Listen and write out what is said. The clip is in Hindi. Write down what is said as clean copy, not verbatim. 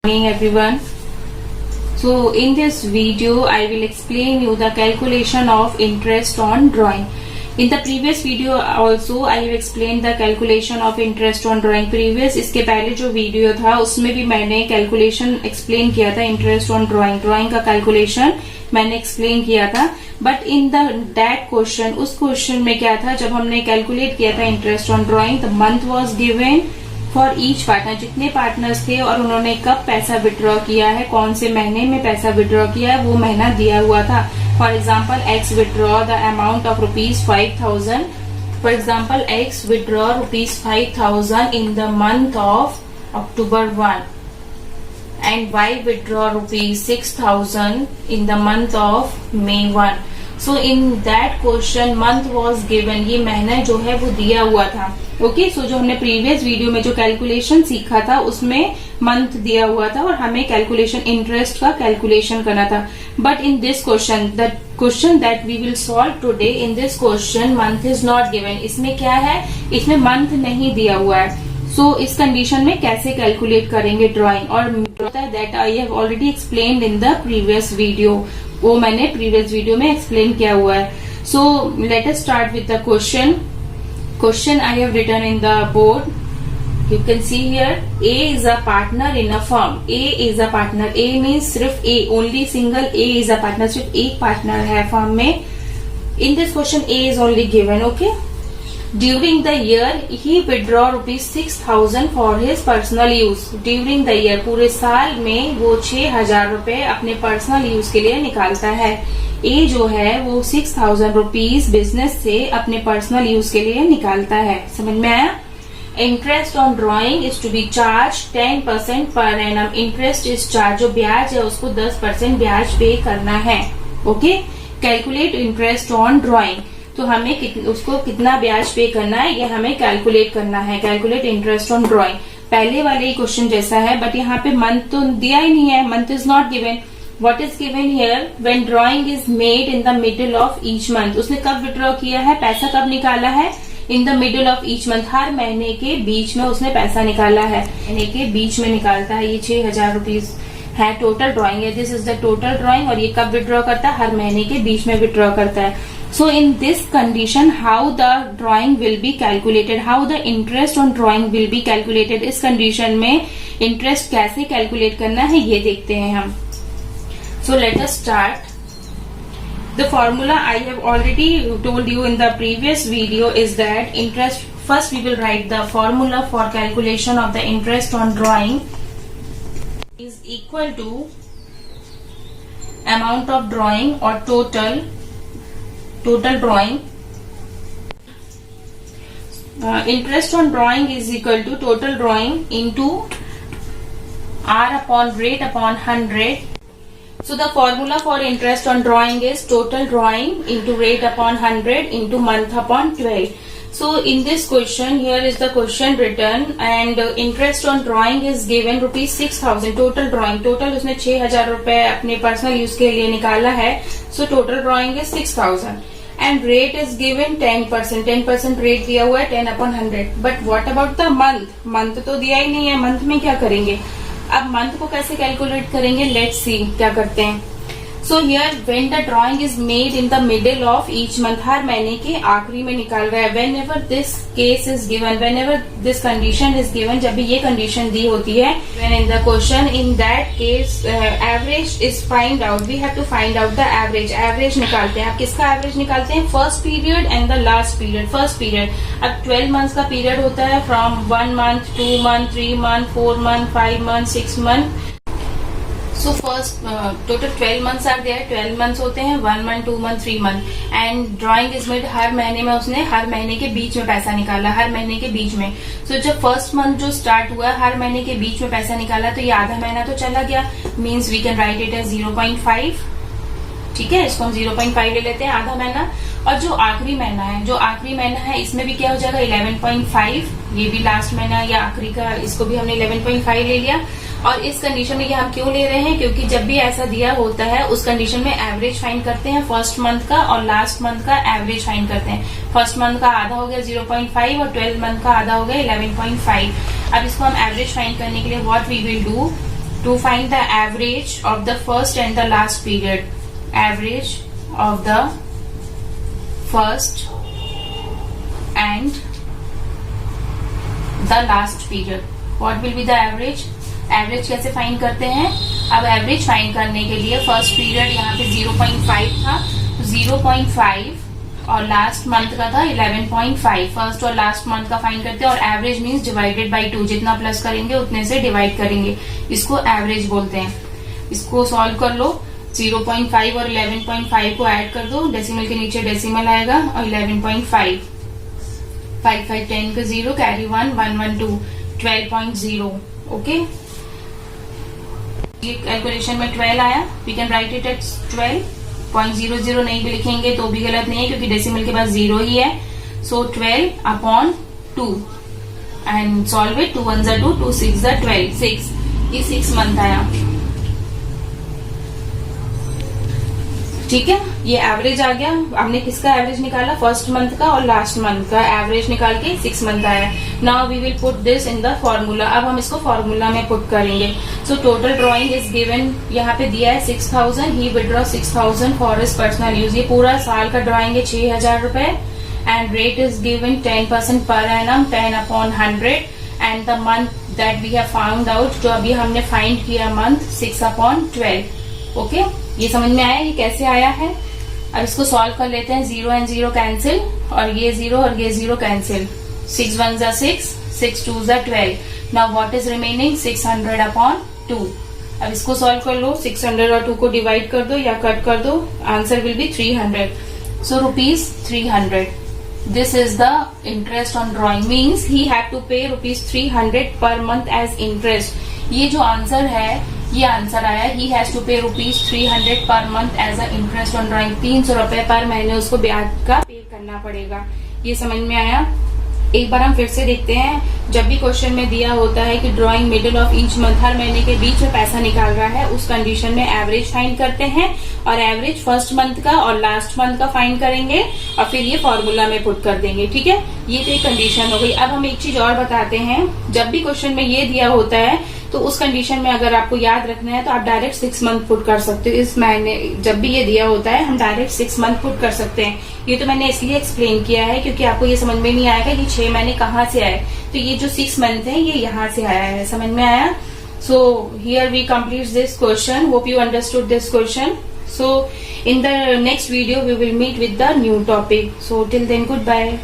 Morning everyone. So in this video I will explain you the calculation of interest on drawing. In the previous video also I have explained the calculation of interest on drawing. Previous इसके पहले जो वीडियो था उसमें भी मैंने कैलकुलेशन एक्सप्लेन किया था इंटरेस्ट ऑन ड्राइंग का कैलकुलेशन मैंने एक्सप्लेन किया था. बट इन दैट क्वेश्चन उस क्वेश्चन में क्या था, जब हमने कैलकुलेट किया था interest on drawing the month was given for each partner, जितने पार्टनर्स थे और उन्होंने कब पैसा विड्रॉ किया है, कौन से महीने में पैसा विड्रॉ किया है, वो महीना दिया हुआ था. For example x withdraw the amount of ₹5,000. For example x withdraw ₹5,000 in the month of October 1 and Y withdraw ₹6,000 in the month of May 1. So in that question month was given, ये महीना जो है वो दिया हुआ था. ओके सो जो हमने प्रीवियस वीडियो में जो कैलकुलेशन सीखा था उसमें मंथ दिया हुआ था और हमें कैलकुलेशन इंटरेस्ट का कैलकुलेशन करना था. But in this question the question that we will solve today, in this question month is not given. इसमें क्या है, इसमें मंथ नहीं दिया हुआ है. सो इस कंडीशन में कैसे कैलकुलेट करेंगे ड्राइंग, और that I have already explained in the previous video, वो मैंने प्रीवियस वीडियो में एक्सप्लेन किया हुआ है. So let us start with the question I have written in the board. You can see here A is a partner in a firm. A is a partner. A means सिर्फ A, only single A is a partner. सिर्फ एक पार्टनर है फर्म में. In this question A is only given. Okay. During the year he withdraw ₹6,000 for his personal use. During the year पूरे साल में वो 6,000 रुपए अपने पर्सनल यूज के लिए निकालता है. ए जो है वो 6,000 रुपीज बिजनेस से अपने पर्सनल यूज के लिए निकालता है. समझ में आया. Interest on drawing is to be charge 10% per annum. Interest is charge, जो ब्याज है उसको 10% ब्याज पे करना है. Okay. Calculate interest on drawing, तो हमें उसको कितना ब्याज पे करना है ये हमें कैलकुलेट करना है. कैलकुलेट इंटरेस्ट ऑन ड्राइंग पहले वाले ही क्वेश्चन जैसा है, बट यहाँ पे मंथ तो दिया ही नहीं है. Month is not given. What is given here? When drawing is made in the middle of each month. उसने कब विड्रॉ किया है, पैसा कब निकाला है, in the middle of each month. हर महीने के बीच में उसने पैसा निकाला है, महीने के बीच में निकालता है. ये 6,000 रुपीज है टोटल ड्राइंग है. This is the total drawing. और ये कब विड्रॉ करता है, हर महीने के बीच में विड्रॉ करता है. So in this condition how the drawing will be calculated, how the interest on drawing will be calculated. इस कंडीशन में इंटरेस्ट कैसे कैलकुलेट करना है ये देखते हैं हम. So let us start. The formula I have already told you in the previous video is that interest, first we will write the formula for calculation of the interest on drawing is equal to amount of drawing or total drawing. Interest on drawing is equal to total drawing into R upon rate upon 100. So the formula for interest on drawing is total drawing into rate upon 100 into month upon 12. So in this question, here is the question written and interest on drawing is given ₹6,000. total drawing, total उसने 6,000 रुपए अपने पर्सनल यूज के लिए निकाला है. So total drawing is 6,000 and rate is given 10%. 10% rate दिया हुआ है 10 upon 100. But what about the month? Month तो दिया ही नहीं है. मंथ में क्या करेंगे, अब मंथ को कैसे कैलकुलेट करेंगे, लेट्स सी क्या करते हैं. So here when the drawing is made in the middle of each month, हर महीने के आखिरी में निकाल रहा है. Whenever this case is given, whenever this condition is given, जब भी ये कंडीशन दी होती है, when in the question in that case average is find out, we have to find out the average. Average निकालते हैं. आप किसका एवरेज निकालते हैं, first period and the last period. First period, अब 12 मंथ्स का पीरियड होता है from 1 month, 2 month, 3 month, 4 month, 5 month, 6 month. So first total 12 months are there. 12 months होते हैं, 1 month, 2 month, 3 month. And drawing is made, हर महीने में उसने हर महीने के बीच में पैसा निकाला, हर महीने के बीच में. So जब फर्स्ट मंथ जो स्टार्ट हुआ हर महीने के बीच में पैसा निकाला, तो ये आधा महीना तो चला गया. Means we can write it as 0.5. ठीक है, इसको हम 0.5 ले लेते हैं, आधा महीना. और जो आखिरी महीना है इसमें भी क्या हो जाएगा 11.5. ये भी लास्ट महीना या आखिरी का, इसको भी हमने 11.5 ले लिया. और इस कंडीशन में ये हम क्यों ले रहे हैं, क्योंकि जब भी ऐसा दिया होता है उस कंडीशन में एवरेज फाइंड करते हैं फर्स्ट मंथ का और लास्ट मंथ का एवरेज फाइंड करते हैं. फर्स्ट मंथ का आधा हो गया 0.5 और 12 मंथ का आधा हो गया 11.5. अब इसको हम एवरेज फाइंड करने के लिए what we will do, to find the average of the first and the last period. Average of the first and the last period. What will be the average? Average कैसे फाइंड करते हैं? अब एवरेज फाइंड करने के लिए फर्स्ट पीरियड यहाँ पे 0.5 था, तो 0.5 और लास्ट मंथ का था 11.5. फर्स्ट और लास्ट मंथ का फाइंड करते हैं और एवरेज मीन्स डिवाइडेड बाय 2. जितना प्लस करेंगे उतने से डिवाइड करेंगे, इसको एवरेज बोलते हैं. इसको सॉल्व कर लो. 0.5 और 11.5 को ऐड कर दो, डेसिमल के नीचे डेसिमल आएगा और 11.5. 5 5 10 का 0, कैरी 1 1 1 2, 12.0. ओके, ये कैलकुलेशन में 12 आया. We can write it at 12.00. नहीं भी लिखेंगे तो भी गलत नहीं है क्योंकि डेसिमल के पास 0 ही है. सो 12/2 एंड सॉल्व इट. 2 1 2, 2 6 12, 6. ये 6 मंथ आया. ठीक है, ये एवरेज आ गया. हमने किसका एवरेज निकाला? फर्स्ट मंथ का और लास्ट मंथ का एवरेज निकाल के 6 मंथ आया. Now we will put this in the formula. अब हम इसको फॉर्मूला में पुट करेंगे. So total drawing is given, यहाँ पे दिया है 6000. He withdraw 6000 for his personal use. ये पूरा साल का ड्रॉइंग है 6000 रुपए. And rate is given 10% per annum, 10/100. And the month that we have found out, जो अभी हमने फाइंड किया मंथ, 6/12. ओके, ये समझ में आया ये कैसे आया है? अब इसको सॉल्व कर लेते हैं. 0 and 0 कैंसिल और ये 0 और ये 0 cancel. 6 1 6, 6 2 12. Now what is remaining? 600/2. अब इसको सॉल्व कर लो. 600 और 2 को डिवाइड कर दो या कट कर दो. Answer will be 300. So ₹300. This is the interest on drawing. Means he have to pay ₹300 per month as interest. ये जो आंसर है, ये आंसर आया. He has to pay ₹300 per month as a interest on drawing. 300 रुपए पर महीने उसको ब्याज का पे करना पड़ेगा. ये समझ में आया? एक बार हम फिर से देखते हैं. जब भी क्वेश्चन में दिया होता है कि drawing middle of each month, हर महीने के बीच में पैसा निकाल रहा है, उस कंडीशन में एवरेज फाइंड करते हैं और एवरेज फर्स्ट मंथ का और लास्ट मंथ का फाइंड करेंगे और फिर ये फॉर्मूला में पुट कर देंगे. ठीक है, ये तो एक कंडीशन हो गई. अब हम एक चीज और बताते हैं. जब भी क्वेश्चन में ये दिया होता है तो उस कंडीशन में अगर आपको याद रखना है तो आप डायरेक्ट 6 मंथ पुट कर सकते हो. इस महीने जब भी ये दिया होता है हम डायरेक्ट 6 मंथ पुट कर सकते हैं. ये तो मैंने इसलिए एक्सप्लेन किया है क्योंकि आपको ये समझ में नहीं आएगा कि 6 महीने कहाँ से आए. तो ये जो 6 मंथ है ये यहाँ से आया है. समझ में आया? So here we complete this question. Hope you understood this question. So in the next video we will meet with the new topic. So till then, goodbye.